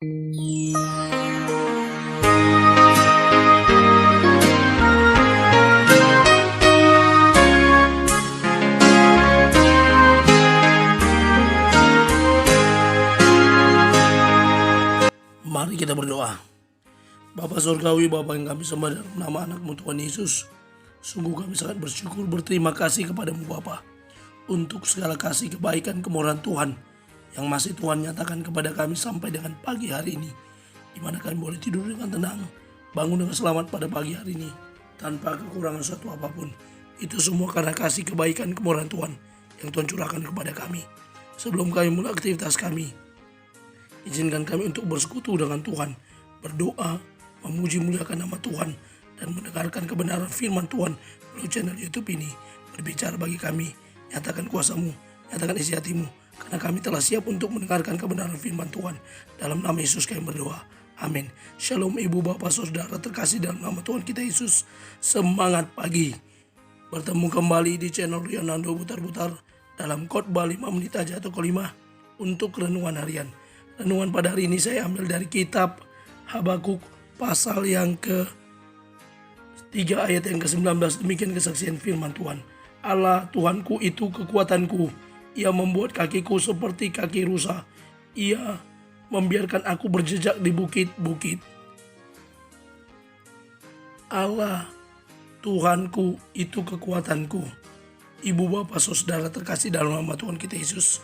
Mari kita berdoa. Bapa Surgawi, Bapa yang kami sembah dalam nama anak-Mu Tuhan Yesus, sungguh kami sangat bersyukur, berterima kasih kepadamu Bapa untuk segala kasih, kebaikan, kemurahan Tuhan yang masih Tuhan nyatakan kepada kami sampai dengan pagi hari ini, di mana kami boleh tidur dengan tenang, bangun dengan selamat pada pagi hari ini tanpa kekurangan suatu apapun. Itu semua karena kasih, kebaikan, kemurahan Tuhan yang Tuhan curahkan kepada kami. Sebelum kami mulai aktivitas kami, izinkan kami untuk bersekutu dengan Tuhan, berdoa, memuji muliakan nama Tuhan, dan mendengarkan kebenaran firman Tuhan melalui channel YouTube ini. Berbicara bagi kami, nyatakan kuasa-Mu, nyatakan isi hati-Mu, karena kami telah siap untuk mendengarkan kebenaran firman Tuhan. Dalam nama Yesus kami berdoa. Amin. Shalom ibu, bapak, saudara terkasih dalam nama Tuhan kita Yesus. Semangat pagi. Bertemu kembali di channel Rionando Butar-Butar dalam khotbah 5 menit aja atau kelima untuk renungan harian. Renungan pada hari ini saya ambil dari kitab Habakuk pasal yang ke-3 ayat yang ke-19. Demikian kesaksian firman Tuhan. Allah Tuhanku itu kekuatanku. Ia membuat kakiku seperti kaki rusa. Ia membiarkan aku berjejak di bukit-bukit. Allah Tuhanku itu kekuatanku. Ibu, bapak, saudara terkasih dalam nama Tuhan kita Yesus,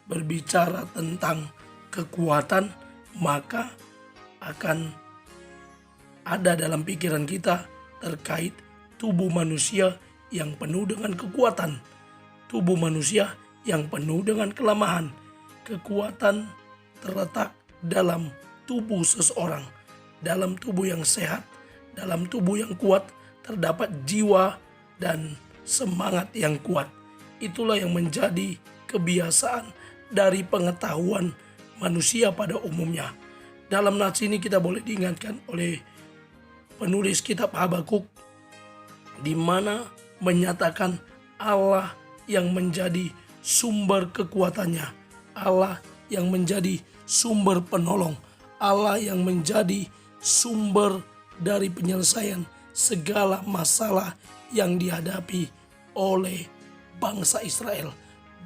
berbicara tentang kekuatan, maka akan ada dalam pikiran kita terkait tubuh manusia yang penuh dengan kekuatan, tubuh manusia yang penuh dengan kelemahan. Kekuatan terletak dalam tubuh seseorang, dalam tubuh yang sehat, dalam tubuh yang kuat terdapat jiwa dan semangat yang kuat. Itulah yang menjadi kebiasaan dari pengetahuan manusia pada umumnya. Dalam nats ini kita boleh diingatkan oleh penulis kitab Habakuk, di mana menyatakan Allah yang menjadi sumber kekuatannya, Allah yang menjadi sumber penolong, Allah yang menjadi sumber dari penyelesaian segala masalah yang dihadapi oleh bangsa Israel,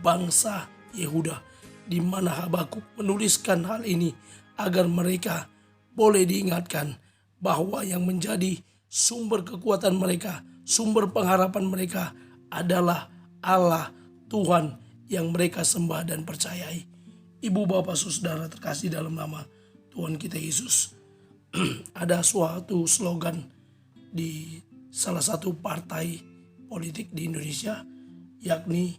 bangsa Yehuda, di mana Habakuk menuliskan hal ini agar mereka boleh diingatkan bahwa yang menjadi sumber kekuatan mereka, sumber pengharapan mereka adalah Allah Tuhan yang mereka sembah dan percayai. Ibu, bapak, saudara terkasih dalam nama Tuhan kita Yesus, ada suatu slogan di salah satu partai politik di Indonesia, yakni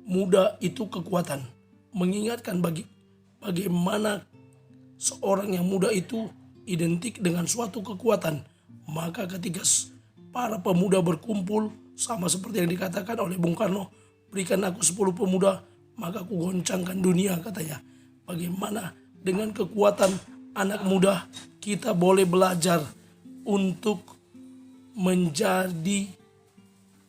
muda itu kekuatan. Mengingatkan bagaimana seorang yang muda itu identik dengan suatu kekuatan. Maka ketika para pemuda berkumpul, sama seperti yang dikatakan oleh Bung Karno, berikan aku 10 pemuda, maka aku goncangkan dunia, katanya. Bagaimana dengan kekuatan anak muda kita boleh belajar untuk menjadi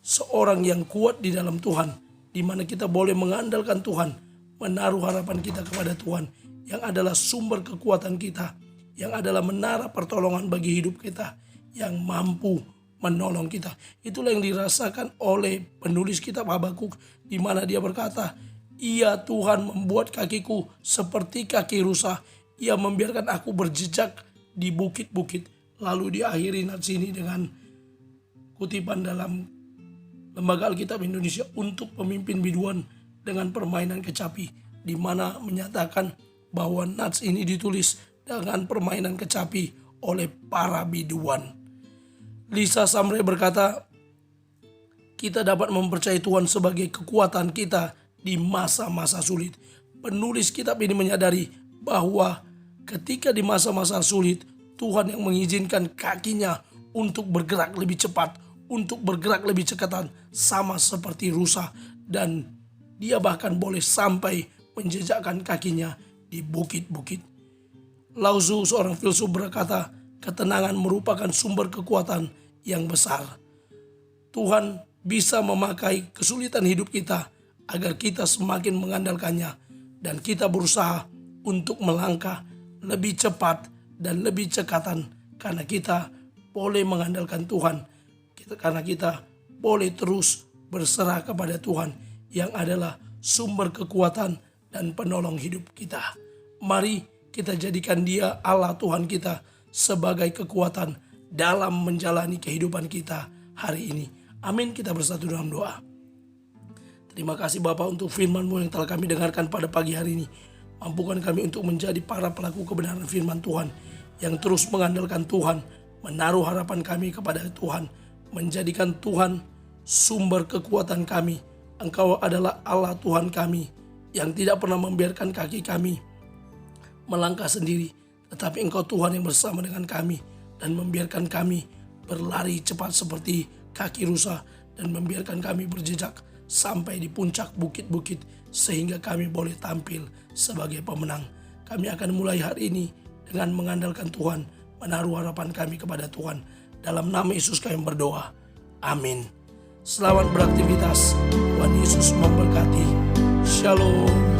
seorang yang kuat di dalam Tuhan, di mana kita boleh mengandalkan Tuhan, menaruh harapan kita kepada Tuhan yang adalah sumber kekuatan kita, yang adalah menara pertolongan bagi hidup kita, yang mampu menolong kita. Itulah yang dirasakan oleh penulis kitab Habakuk, di mana dia berkata, "Ia Tuhan membuat kakiku seperti kaki rusa, Ia membiarkan aku berjejak di bukit-bukit." Lalu diakhiri nats ini dengan kutipan dalam Lembaga Alkitab Indonesia untuk pemimpin biduan dengan permainan kecapi, di mana menyatakan bahwa nats ini ditulis dengan permainan kecapi oleh para biduan. Lisa Samre berkata, kita dapat mempercayai Tuhan sebagai kekuatan kita di masa-masa sulit. Penulis kitab ini menyadari bahwa ketika di masa-masa sulit, Tuhan yang mengizinkan kakinya untuk bergerak lebih cepat, untuk bergerak lebih cekatan, sama seperti rusa, dan dia bahkan boleh sampai menjejakkan kakinya di bukit-bukit. Lao Tzu, seorang filsuf, berkata, ketenangan merupakan sumber kekuatan yang besar. Tuhan bisa memakai kesulitan hidup kita agar kita semakin mengandalkannya, dan kita berusaha untuk melangkah lebih cepat dan lebih cekatan karena kita boleh mengandalkan Tuhan. Karena kita boleh terus berserah kepada Tuhan yang adalah sumber kekuatan dan penolong hidup kita. Mari kita jadikan Dia, Allah Tuhan kita, sebagai kekuatan dalam menjalani kehidupan kita hari ini. Amin. Kita bersatu dalam doa. Terima kasih Bapa untuk firman-Mu yang telah kami dengarkan pada pagi hari ini. Mampukan kami untuk menjadi para pelaku kebenaran firman Tuhan yang terus mengandalkan Tuhan, menaruh harapan kami kepada Tuhan, menjadikan Tuhan sumber kekuatan kami. Engkau adalah Allah Tuhan kami yang tidak pernah membiarkan kaki kami melangkah sendiri, tetapi Engkau Tuhan yang bersama dengan kami dan membiarkan kami berlari cepat seperti kaki rusa dan membiarkan kami berjejak sampai di puncak bukit-bukit sehingga kami boleh tampil sebagai pemenang. Kami akan mulai hari ini dengan mengandalkan Tuhan, menaruh harapan kami kepada Tuhan. Dalam nama Yesus kami berdoa. Amin. Selamat beraktivitas. Tuhan Yesus memberkati. Shalom.